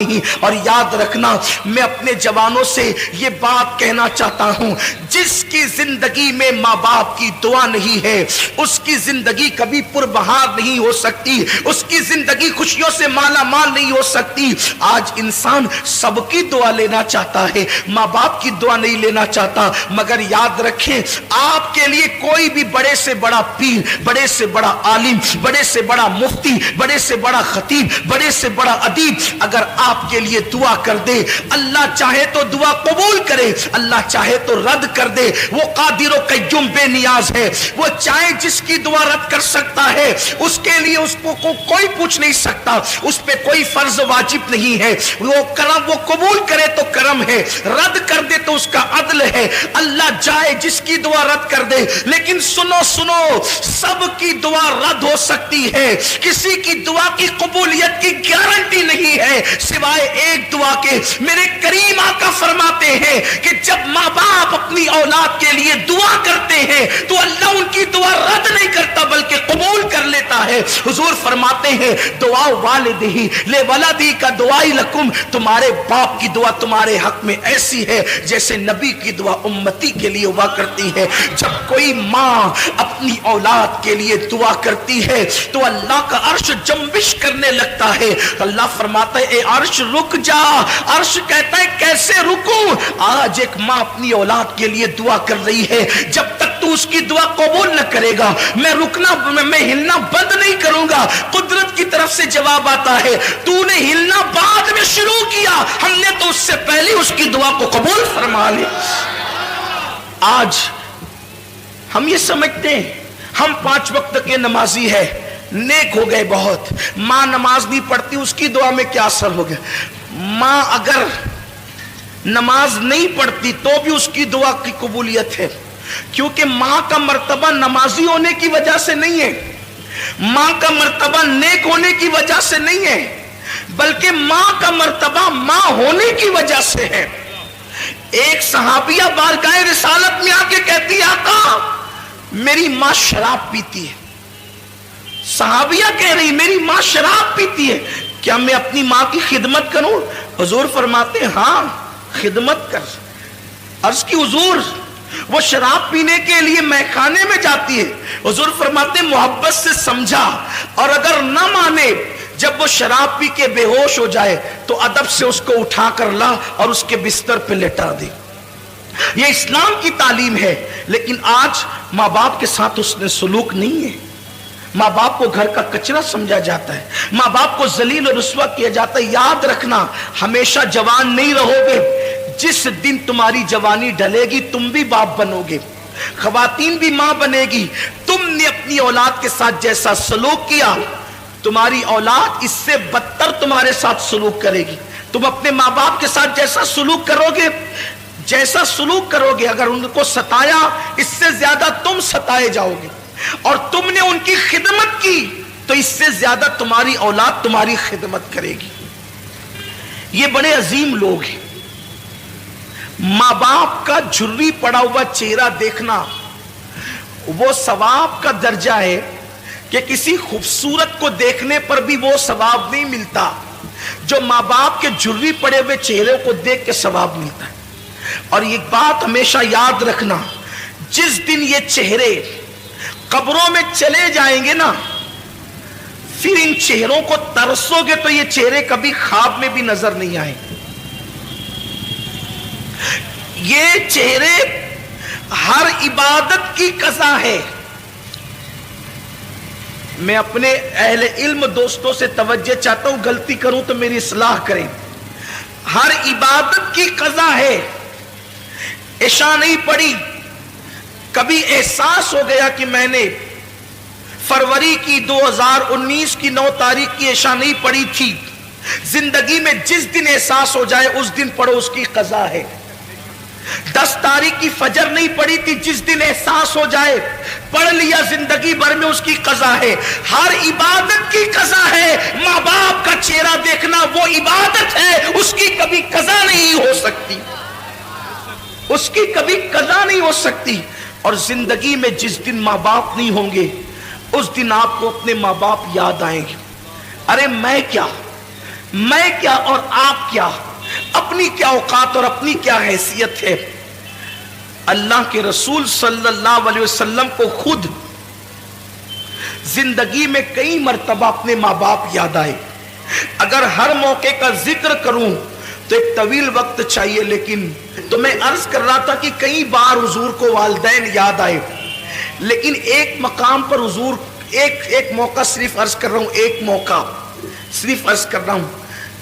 اور یاد رکھنا، میں اپنے جوانوں سے یہ بات کہنا چاہتا ہوں، جس کی زندگی میں ماں باپ کی دعا نہیں ہے اس کی زندگی کبھی پربہار نہیں ہو سکتی، اس کی زندگی خوشیوں سے مالا مال نہیں ہو سکتی۔ آج انسان سب کی دعا لینا چاہتا ہے، ماں باپ کی دعا نہیں لینا چاہتا، مگر یاد رکھیں آپ کے لیے کوئی بھی بڑے سے بڑا پیر، بڑے سے بڑا عالم، بڑے سے بڑا مفتی، بڑے سے بڑا خطیب، بڑے سے بڑا ادیب اگر آپ کے لیے دعا کر دے، اللہ چاہے تو دعا قبول کرے، اللہ چاہے تو رد کر دے۔ وہ قادر و قیوم بے نیاز ہے، وہ چاہے جس کی دعا رد کر سکتا ہے، اس کے لیے اس کو کوئی پوچھ نہیں سکتا، اس پہ کوئی فرض واجب نہیں ہے۔ وہ کرم، وہ قبول کرے تو کرم ہے، رد کر دے تو اس کا عدل ہے۔ اللہ چاہے جس کی دعا رد کر دے، لیکن سنو سنو، سب کی دعا رد ہو سکتی ہے، کسی کی دعا کی قبولیت کی گارنٹی نہیں ہے سوائے ایک دعا کے۔ میرے کریم آقا فرماتے ہیں کہ جب ماں باپ اپنی اولاد کے لیے دعا کرتے ہیں تو اللہ ان کی دعا رد نہیں کرتا بلکہ قبول کر لیتا ہے۔ حضور فرماتے ہیں دعا والدہ لولدہ کا دعائی لکم، تمہارے باپ کی دعا تمہارے حق میں ایسی ہے جیسے نبی کی دعا امتی کے لیے ہوا کرتی ہے۔ جب کوئی ماں اپنی اولاد کے لیے دعا کرتی ہے تو اللہ کا عرش جنبش کرنے لگتا ہے۔ اللہ فرماتا ہے اے عرش رک جا، عرش کہتا ہے کیسے رکوں؟ آج ایک ماں اپنی اولاد کے لیے دعا کر رہی ہے، جب تک تو اس کی دعا قبول نہ کرے گا میں رکنا، میں ہلنا بند نہیں کروں گا۔ قدرت کی طرف سے جواب آتا ہے تو نے ہلنا بعد میں شروع کیا، ہم نے تو اس سے پہلے اس کی دعا کو قبول فرما لیا۔ آج ہم یہ سمجھتے ہیں ہم 5 وقت کے نمازی ہے، نیک ہو گئے بہت، ماں نماز نہیں پڑھتی اس کی دعا میں کیا اثر ہو گیا؟ ماں اگر نماز نہیں پڑھتی تو بھی اس کی دعا کی قبولیت ہے، کیونکہ ماں کا مرتبہ نمازی ہونے کی وجہ سے نہیں ہے، ماں کا مرتبہ نیک ہونے کی وجہ سے نہیں ہے، بلکہ ماں کا مرتبہ ماں ہونے کی وجہ سے ہے۔ ایک صحابیہ بارگاہ رسالت میں آ کے کہتی آقا میری ماں شراب پیتی ہے۔ صحابیہ کہہ رہی میری ماں شراب پیتی ہے، کیا میں اپنی ماں کی خدمت کروں؟ حضور فرماتے ہیں ہاں خدمت کر۔ عرض کی حضور وہ شراب پینے کے لیے میخانے میں جاتی ہے، حضور فرماتے ہیں محبت سے سمجھا، اور اگر نہ مانے جب وہ شراب پی کے بے ہوش ہو جائے تو ادب سے اس کو اٹھا کر لا اور اس کے بستر پہ لٹا دے۔ یہ اسلام کی تعلیم ہے، لیکن آج ماں باپ کے ساتھ اس نے سلوک نہیں ہے۔ ماں باپ کو گھر کا کچرا سمجھا جاتا ہے، ماں باپ کو ذلیل و رسوا کیا جاتا ہے۔ یاد رکھنا ہمیشہ جوان نہیں رہو گے، جس دن تمہاری جوانی ڈھلے گی تم بھی باپ بنو گے، خواتین بھی ماں بنے گی۔ تم نے اپنی اولاد کے ساتھ جیسا سلوک کیا تمہاری اولاد اس سے بدتر تمہارے ساتھ سلوک کرے گی۔ تم اپنے ماں باپ کے ساتھ جیسا سلوک کرو گے، جیسا سلوک کرو گے، اگر ان کو ستایا اس سے زیادہ تم ستائے جاؤ گے، اور تم نے ان کی خدمت کی تو اس سے زیادہ تمہاری اولاد تمہاری خدمت کرے گی۔ یہ بڑے عظیم لوگ ہیں۔ ماں باپ کا جھری پڑا ہوا چہرہ دیکھنا وہ ثواب کا درجہ ہے کہ کسی خوبصورت کو دیکھنے پر بھی وہ ثواب نہیں ملتا جو ماں باپ کے جھری پڑے ہوئے چہرے کو دیکھ کے ثواب ملتا ہے۔ اور ایک بات ہمیشہ یاد رکھنا، جس دن یہ چہرے قبروں میں چلے جائیں گے نا، پھر ان چہروں کو ترسو گے تو یہ چہرے کبھی خواب میں بھی نظر نہیں آئیں گے۔ یہ چہرے ہر عبادت کی قضا ہے۔ میں اپنے اہل علم دوستوں سے توجہ چاہتا ہوں، غلطی کروں تو میری اصلاح کریں۔ ہر عبادت کی قضا ہے۔ عشاء نہیں پڑھی، کبھی احساس ہو گیا کہ میں نے فروری کی 2019 کی 9 تاریخ کی عشاء نہیں پڑھی تھی، زندگی میں جس دن احساس ہو جائے اس دن پڑھو، اس کی قضا ہے۔ 10 تاریخ کی فجر نہیں پڑھی تھی، جس دن احساس ہو جائے پڑھ لیا، زندگی بھر میں اس کی قضا ہے۔ ہر عبادت کی قضا ہے۔ ماں باپ کا چہرہ دیکھنا وہ عبادت ہے، اس کی کبھی قضا نہیں ہو سکتی، اس کی کبھی قضا نہیں ہو سکتی۔ اور زندگی میں جس دن ماں باپ نہیں ہوں گے اس دن آپ کو اپنے ماں باپ یاد آئیں گے۔ ارے میں کیا، میں کیا اور آپ کیا، اپنی کیا اوقات اور اپنی کیا حیثیت ہے۔ اللہ کے رسول صلی اللہ علیہ وسلم کو خود زندگی میں کئی مرتبہ اپنے ماں باپ یاد آئے۔ اگر ہر موقع کا ذکر کروں تو ایک طویل وقت چاہیے، لیکن تو میں عرض کر رہا تھا کہ کئی بار حضور کو والدین یاد آئے، لیکن ایک مقام پر حضور ایک موقع صرف عرض کر رہا ہوں، ایک موقع صرف عرض کر رہا ہوں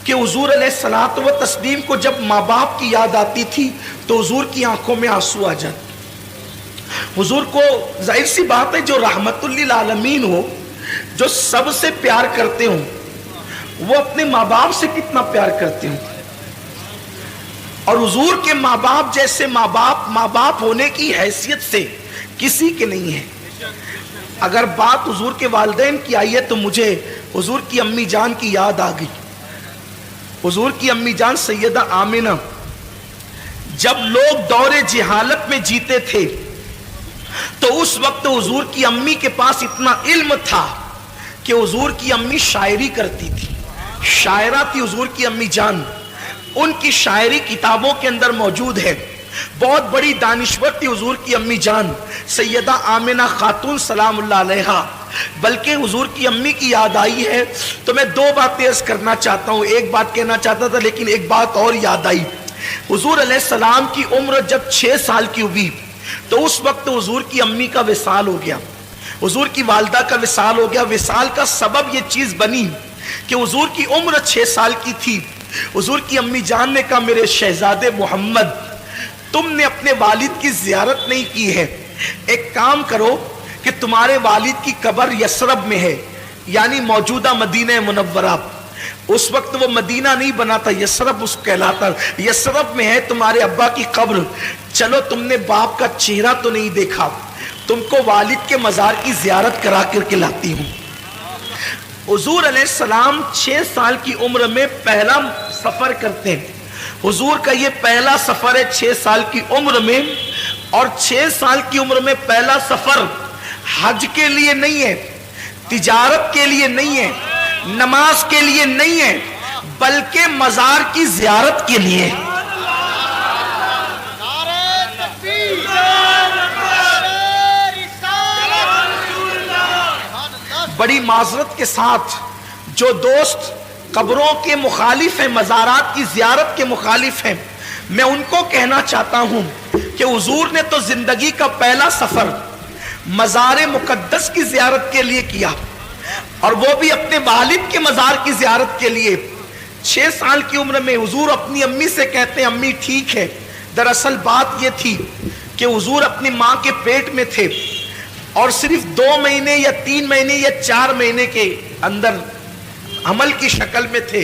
کہ حضور علیہ الصلوۃ والتسلیم کو جب ماں باپ کی یاد آتی تھی تو حضور کی آنکھوں میں آنسو آ جاتے۔ حضور کو ظاہر سی بات ہے جو رحمت للعالمین ہو، جو سب سے پیار کرتے ہوں، وہ اپنے ماں باپ سے کتنا پیار کرتے ہوں، اور حضور کے ماں باپ جیسے ماں باپ ہونے کی حیثیت سے کسی کے نہیں ہے۔ اگر بات حضور کے والدین کی آئی ہے تو مجھے حضور کی امی جان کی یاد آ گئی۔ حضور کی امی جان سیدہ آمنہ جب لوگ دور جہالت میں جیتے تھے تو اس وقت حضور کی امی کے پاس اتنا علم تھا کہ حضور کی امی شاعری کرتی تھی، شاعرہ تھی حضور کی امی جان، ان کی شاعری کتابوں کے اندر موجود ہے۔ بہت بڑی دانشور تھی حضور کی امی جان سیدہ آمنہ خاتون سلام اللہ علیہا۔ بلکہ حضور کی امی کی یاد آئی ہے تو میں دو باتیں عرض کرنا چاہتا ہوں، ایک بات کہنا چاہتا تھا لیکن ایک بات اور یاد آئی۔ حضور علیہ السلام کی عمر جب 6 سال کی ہوئی تو اس وقت حضور کی امی کا وصال ہو گیا، حضور کی والدہ کا وصال ہو گیا۔ وصال کا سبب یہ چیز بنی کہ حضور کی عمر 6 سال کی تھی۔ حضور کی امی جان نے کہا میرے شہزادے محمد، تم نے اپنے والد کی زیارت نہیں کی ہے، ایک کام کرو کہ تمہارے والد کی قبر یثرب میں ہے، یعنی موجودہ مدینہ منورہ، اس وقت وہ مدینہ نہیں بنا تھا، یثرب اس کہلاتا، یثرب میں ہے تمہارے ابا کی قبر، چلو تم نے باپ کا چہرہ تو نہیں دیکھا، تم کو والد کے مزار کی زیارت کرا کر کے لاتی ہوں۔ حضور علیہ السلام 6 سال کی عمر میں پہلا سفر کرتے ہیں۔ حضور کا یہ پہلا سفر ہے 6 سال کی عمر میں، اور 6 سال کی عمر میں پہلا سفر حج کے لیے نہیں ہے، تجارت کے لیے نہیں ہے، نماز کے لیے نہیں ہے، بلکہ مزار کی زیارت کے لیے۔ بڑی معذرت کے ساتھ جو دوست قبروں کے مخالف ہیں، مزارات کی زیارت کے مخالف ہیں، میں ان کو کہنا چاہتا ہوں کہ حضور نے تو زندگی کا پہلا سفر مزار مقدس کی زیارت کے لیے کیا، اور وہ بھی اپنے والد کے مزار کی زیارت کے لیے۔ 6 سال کی عمر میں حضور اپنی امی سے کہتے ہیں امی ٹھیک ہے، دراصل بات یہ تھی کہ حضور اپنی ماں کے پیٹ میں تھے، اور صرف 2 مہینے یا 3 مہینے یا 4 مہینے کے اندر حمل کی شکل میں تھے۔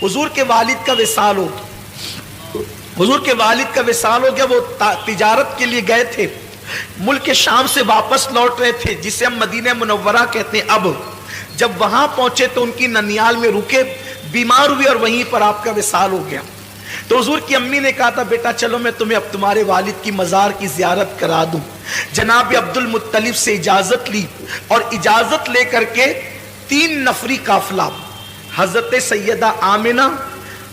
حضور کے والد کا وصال ہو گیا، حضور کے والد کا وصال ہو گیا، وہ تجارت کے لیے گئے تھے، ملک شام سے واپس لوٹ رہے تھے جسے ہم مدینہ منورہ کہتے ہیں۔ اب جب وہاں پہنچے تو ان کی ننیال میں رکے، بیمار ہوئے اور وہیں پر آپ کا وصال ہو گیا۔ تو حضور کی امی نے کہا تھا بیٹا چلو میں تمہیں اب تمہارے والد کی مزار کی زیارت کرا دوں۔ جناب عبد المطلب سے اجازت لی، اور اجازت لے کر کے 3 نفری قافلہ حضرت سیدہ آمنہ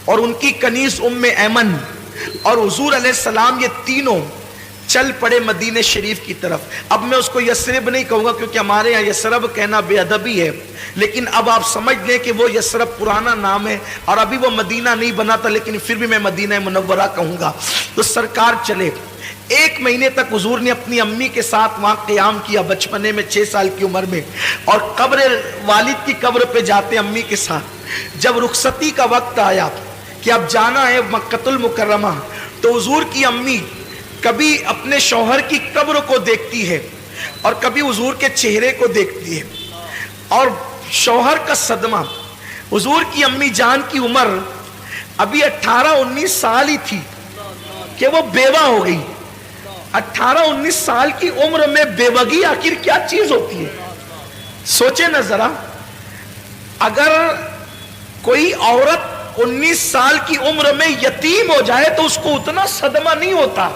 اور ان کی کنیز ام ایمن اور حضور علیہ السلام، یہ تینوں چل پڑے مدینہ شریف کی طرف۔ اب میں اس کو یثرب نہیں کہوں گا کیونکہ ہمارے یہاں یثرب کہنا بے ادبی ہے، لیکن اب آپ سمجھ لیں کہ وہ یثرب پرانا نام ہے اور ابھی وہ مدینہ نہیں بنا تھا، لیکن پھر بھی میں مدینہ منورہ کہوں گا۔ تو سرکار چلے، 1 مہینے تک حضور نے اپنی امی کے ساتھ وہاں قیام کیا بچپنے میں 6 سال کی عمر میں، اور قبر والد کی قبر پہ جاتے امی کے ساتھ۔ جب رخصتی کا وقت آیا کہ اب جانا ہے مکہ المکرمہ، تو حضور کی امی کبھی اپنے شوہر کی قبر کو دیکھتی ہے اور کبھی حضور کے چہرے کو دیکھتی ہے، اور شوہر کا صدمہ، حضور کی امی جان کی عمر ابھی 18-19 سال ہی تھی کہ وہ بیوہ ہو گئی۔ 18-19 سال کی عمر میں بیوگی آخر کیا چیز ہوتی ہے؟ سوچیں نا ذرا، اگر کوئی عورت 19 سال کی عمر میں یتیم ہو جائے تو اس کو اتنا صدمہ نہیں ہوتا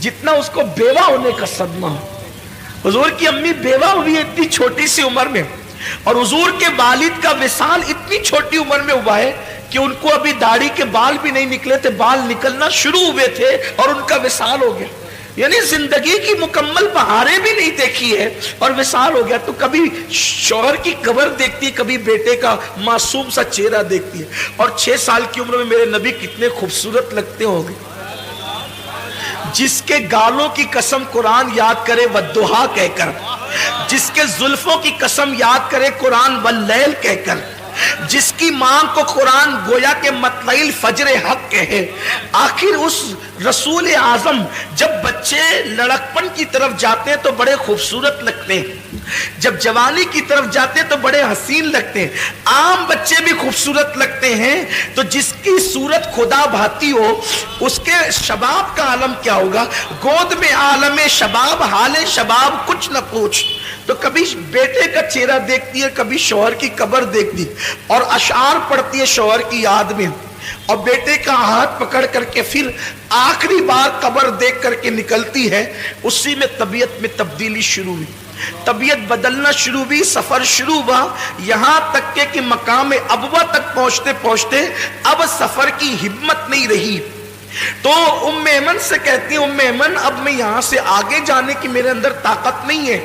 جتنا اس کو بیوہ ہونے کا صدمہ ہو۔ حضور کی امی بیوہ ہوئی اتنی چھوٹی سی عمر میں، اور حضور کے والد کا وصال اتنی چھوٹی عمر میں ہوا ہے کہ ان کو ابھی داڑھی کے بال بھی نہیں نکلے تھے، بال نکلنا شروع ہوئے تھے اور ان کا وصال ہو گیا. یعنی زندگی کی مکمل بہاریں بھی نہیں دیکھی ہے اور وصال ہو گیا. تو کبھی شوہر کی قبر دیکھتی ہے، کبھی بیٹے کا معصوم سا چہرہ دیکھتی ہے. اور 6 سال کی عمر میں میرے نبی کتنے خوبصورت لگتے ہوں گے. جس کے گالوں کی قسم قرآن یاد کرے والضحیٰ کہہ کر، جس کے زلفوں کی قسم یاد کرے قرآن واللیل کہہ کر، جس کی ماں کو قرآن گویا کے مطلع الفجر حق کہے. آخر اس رسول اعظم جب بچے لڑکپن کی طرف جاتے ہیں تو بڑے خوبصورت لگتے ہیں، جب جوانی کی طرف جاتے ہیں تو بڑے حسین لگتے ہیں. عام بچے بھی خوبصورت لگتے ہیں. تو جس کی صورت خدا بھاتی ہو اس کے شباب کا عالم کیا ہوگا. گود میں عالم شباب، حال شباب کچھ نہ پوچھ. تو کبھی بیٹے کا چہرہ دیکھتی ہے، کبھی شوہر کی قبر دیکھتی اور اشعار پڑھتی ہے شوہر کی یاد میں، اور بیٹے کا ہاتھ پکڑ کر کے پھر آخری بار قبر دیکھ کر کے نکلتی ہے. اسی میں طبیعت میں تبدیلی شروع ہوئی، طبیعت بدلنا شروع ہوئی، سفر شروع ہوا. یہاں تک کہ مقام ابوا تک پہنچتے پہنچتے اب سفر کی ہمت نہیں رہی. تو ام ایمن سے کہتی ہیں ام ایمن اب میں یہاں سے آگے جانے کی میرے اندر طاقت نہیں ہے.